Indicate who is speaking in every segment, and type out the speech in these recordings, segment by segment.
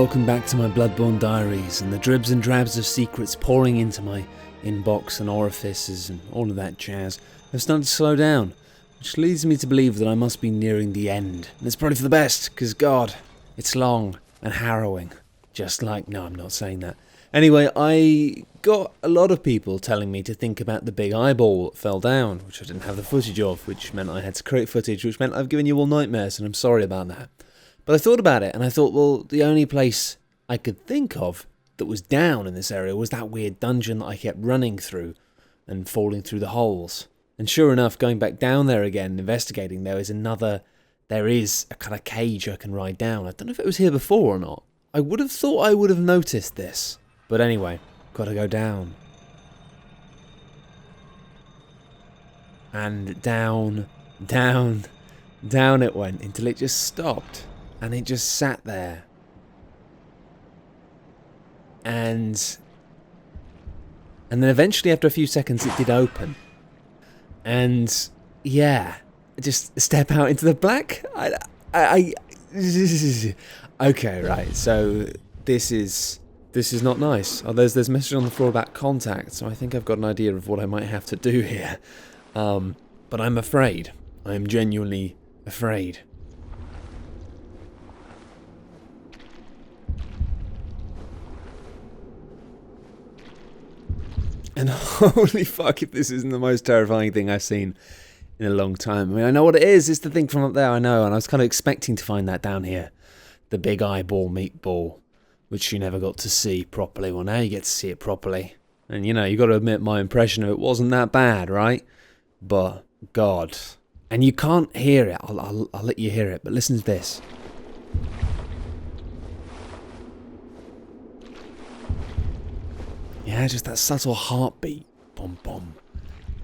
Speaker 1: welcome back to my Bloodborne Diaries, and the dribs and drabs of secrets pouring into my inbox and orifices and all of that jazz have started to slow down, which leads me to believe that I must be nearing the end. And it's probably for the best, because God, it's long and harrowing. Just like, no, I'm not saying that. Anyway, I got a lot of people telling me to think about the big eyeball that fell down, which I didn't have the footage of, which meant I had to create footage, which meant I've given you all nightmares, and I'm sorry about that. But I thought about it, and I thought, well, the only place I could think of that was down in this area was that weird dungeon that I kept running through and falling through the holes. And sure enough, going back down there again, investigating, there is a kind of cage I can ride down. I don't know if it was here before or not. I would have thought I would have noticed this. But anyway, gotta go down. And down it went until it just stopped. And it just sat there. And then eventually, after a few seconds, it did open. And yeah, just step out into the black. Okay, right. So this is not nice. Oh, there's a message on the floor about contact. So I think I've got an idea of what I might have to do here. But I'm afraid. I am genuinely afraid. And holy fuck if this isn't the most terrifying thing I've seen in a long time. I mean, I know what it is. It's the thing from up there, I know. And I was kind of expecting to find that down here. The big eyeball meatball, which you never got to see properly. Well, now you get to see it properly. And, you know, you got to admit my impression of it wasn't that bad, right? But, God. And you can't hear it. I'll let you hear it. But listen to this. Yeah, just that subtle heartbeat. Boom, boom.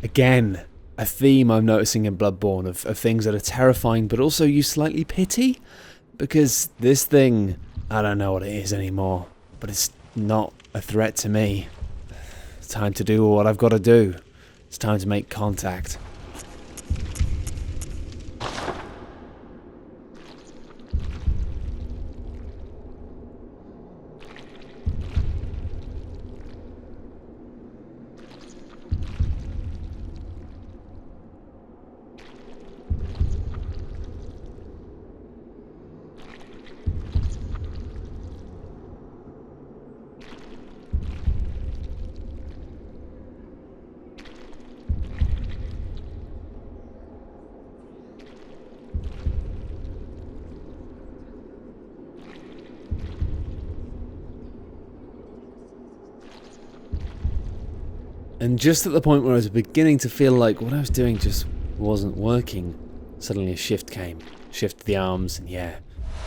Speaker 1: Again, a theme I'm noticing in Bloodborne of things that are terrifying but also you slightly pity. Because this thing, I don't know what it is anymore. But it's not a threat to me. It's time to do what I've got to do. It's time to make contact. And just at the point where I was beginning to feel like what I was doing just wasn't working, suddenly a shift came. Shift the arms, and yeah,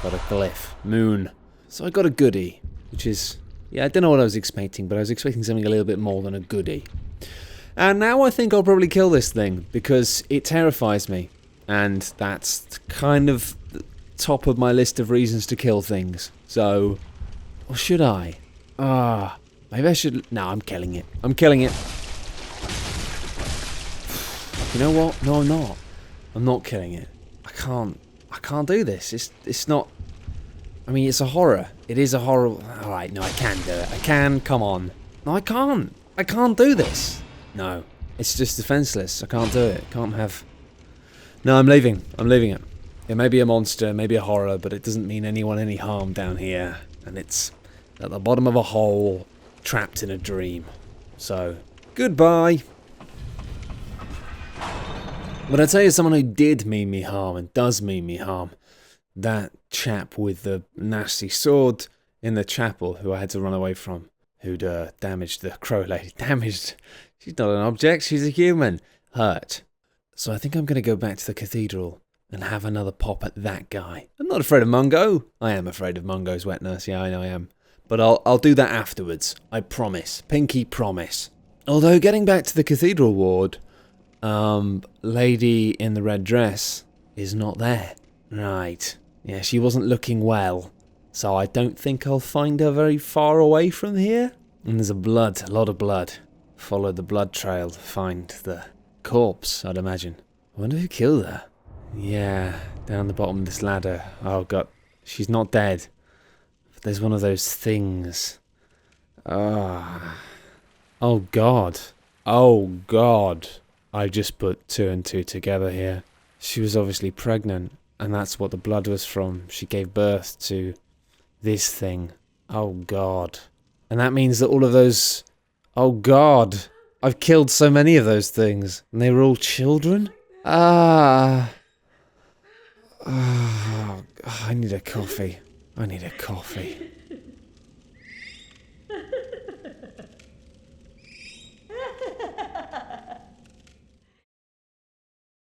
Speaker 1: got a glyph. Moon. So I got a goodie, which is, yeah, I don't know what I was expecting, but I was expecting something a little bit more than a goodie. And now I think I'll probably kill this thing, because it terrifies me. And that's kind of the top of my list of reasons to kill things. So, or should I? Maybe I should. No, I'm killing it. I'm killing it. You know what? No, I'm not. I'm not killing it. I can't do this. It's not. I mean, it's a horror. It is a horror. Alright, no, I can do it. I can. Come on. No, I can't. I can't do this. No. It's just defenseless. I can't do it. Can't have. No, I'm leaving. I'm leaving it. It may be a monster, maybe a horror, but it doesn't mean anyone any harm down here. And it's at the bottom of a hole, trapped in a dream. So, goodbye. But I tell you someone who did mean me harm and does mean me harm. That chap with the nasty sword in the chapel who I had to run away from. Who'd damaged the crow lady. Damaged. She's not an object, she's a human. Hurt. So I think I'm going to go back to the cathedral and have another pop at that guy. I'm not afraid of Mungo. I am afraid of Mungo's wet nurse. Yeah, I know I am. But I'll do that afterwards. I promise. Pinky promise. Although getting back to the cathedral ward, lady in the red dress is not there. Right. Yeah, she wasn't looking well. So I don't think I'll find her very far away from here. And there's a lot of blood. Follow the blood trail to find the corpse, I'd imagine. I wonder who killed her. Yeah, down the bottom of this ladder. Oh god, she's not dead. There's one of those things. Oh God. Oh God. I just put 2 and 2 together here. She was obviously pregnant, and that's what the blood was from. She gave birth to this thing. Oh God. And that means that all of those... Oh God. I've killed so many of those things. And they were all children? I need a coffee. I need a coffee.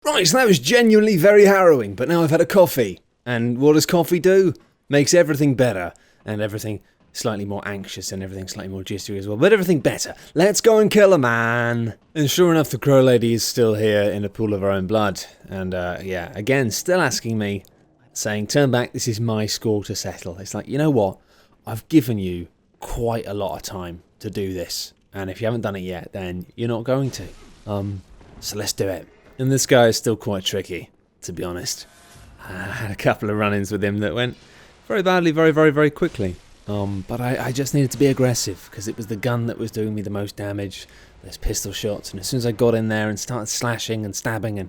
Speaker 1: Right, so that was genuinely very harrowing, but now I've had a coffee. And what does coffee do? Makes everything better. And everything slightly more anxious and everything slightly more jittery as well. But everything better. Let's go and kill a man. And sure enough, the Crow Lady is still here in a pool of her own blood. And yeah, again, still asking me, saying, turn back, this is my score to settle. It's like, you know what? I've given you quite a lot of time to do this. And if you haven't done it yet, then you're not going to. So let's do it. And this guy is still quite tricky, to be honest. I had a couple of run-ins with him that went very badly, very quickly. But I just needed to be aggressive, because it was the gun that was doing me the most damage. Those pistol shots, and as soon as I got in there and started slashing and stabbing and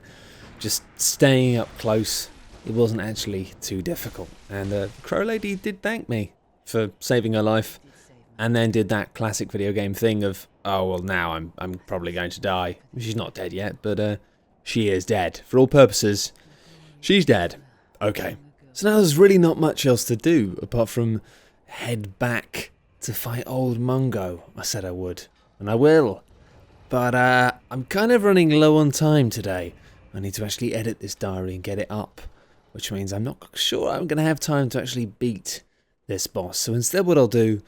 Speaker 1: just staying up close, it wasn't actually too difficult. And the Crow Lady did thank me for saving her life, and then did that classic video game thing of, oh well, now I'm probably going to die. She's not dead yet, but she is dead. For all purposes, she's dead. Okay. So now there's really not much else to do, apart from head back to fight old Mungo. I said I would, and I will. But I'm kind of running low on time today. I need to actually edit this diary and get it up, which means I'm not sure I'm going to have time to actually beat this boss. So instead what I'll do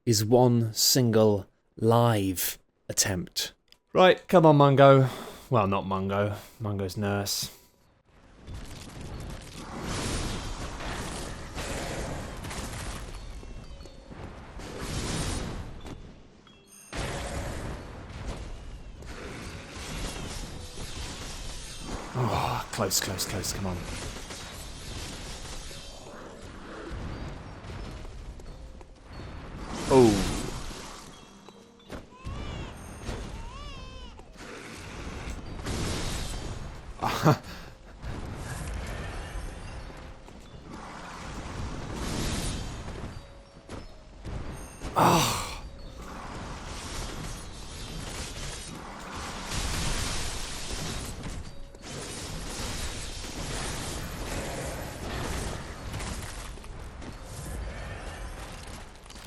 Speaker 1: is one single live attempt. Right, come on Mungo. Well, not Mungo. Mungo's nurse. Oh, close, come on. Oh. Oh.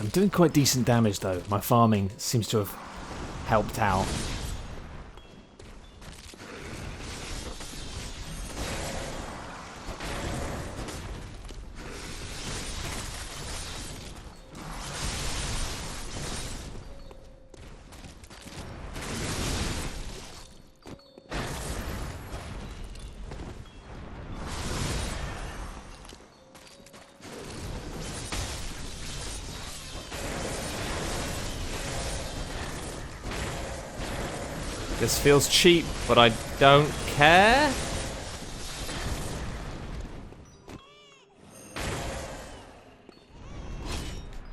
Speaker 1: I'm doing quite decent damage though. My farming seems to have helped out. This feels cheap, but I don't care.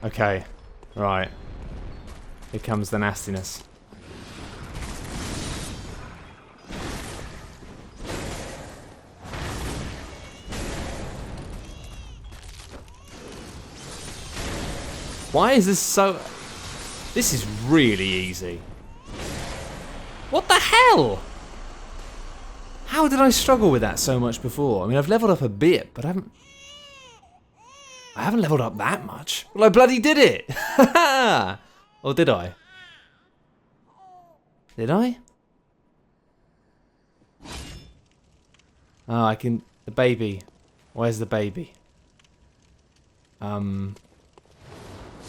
Speaker 1: Okay, right. Here comes the nastiness. Why is this so... This is really easy. What the hell? How did I struggle with that so much before? I mean, I've leveled up a bit, but I haven't leveled up that much. Well, I bloody did it! Or did I? Did I? Oh, I can... The baby. Where's the baby? No,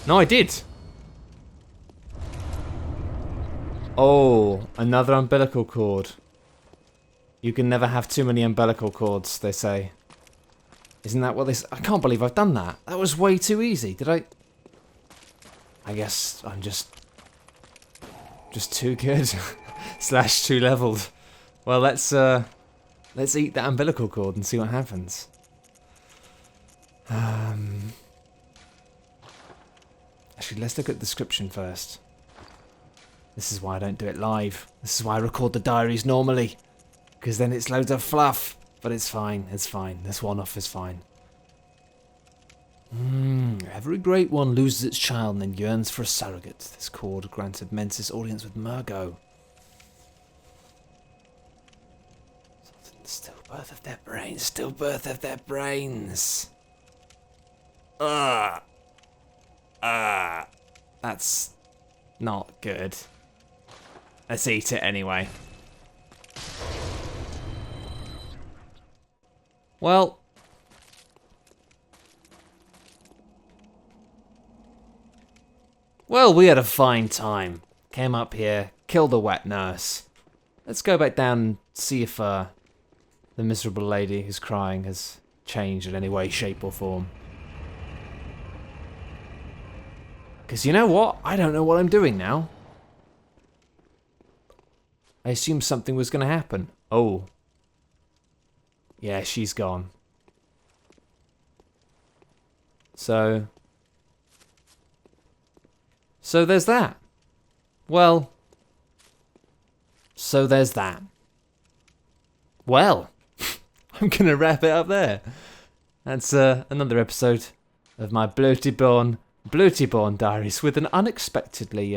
Speaker 1: I did! Oh, another umbilical cord. You can never have too many umbilical cords, they say. Isn't that what this... I can't believe I've done that. That was way too easy. Did I... I guess I'm just too good. Slash too leveled. Well, let's eat that umbilical cord and see what happens.
Speaker 2: Actually, let's look at the description first. This is why I don't do it live. This is why I record the diaries normally. Because then it's loads of fluff. But it's fine, it's fine. This one-off is fine. Every great one loses its child and then yearns for a surrogate. This chord granted Mensis audience with Murgo. Stillbirth of their brains, stillbirth of their brains. That's not good. Let's eat it anyway. Well. Well, we had a fine time. Came up here, killed a wet nurse. Let's go back down and see if the miserable lady who's crying has changed in any way, shape or form. Because you know what? I don't know what I'm doing now. I assumed something was going to happen. Oh. Yeah, she's gone. So there's that. Well. So there's that. Well. I'm going to wrap it up there. That's another episode of my Bloodborne Diaries with an unexpectedly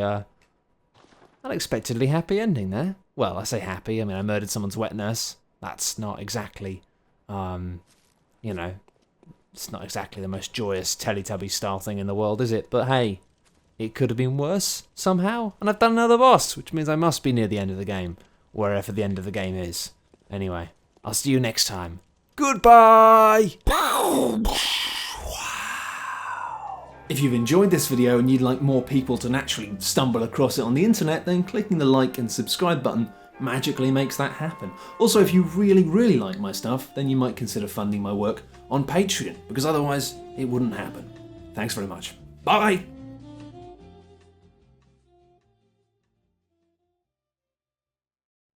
Speaker 2: happy ending there. Well, I say happy. I mean, I murdered someone's wet nurse. That's not exactly, you know, it's not exactly the most joyous Teletubby style thing in the world, is it? But hey, it could have been worse somehow. And I've done another boss, which means I must be near the end of the game, wherever the end of the game is. Anyway, I'll see you next time. Goodbye! If you've enjoyed this video and you'd like more people to naturally stumble across it on the internet, then clicking the like and subscribe button magically makes that happen. Also, if you really, really like my stuff, then you might consider funding my work on Patreon, because otherwise it wouldn't happen. Thanks very much. Bye!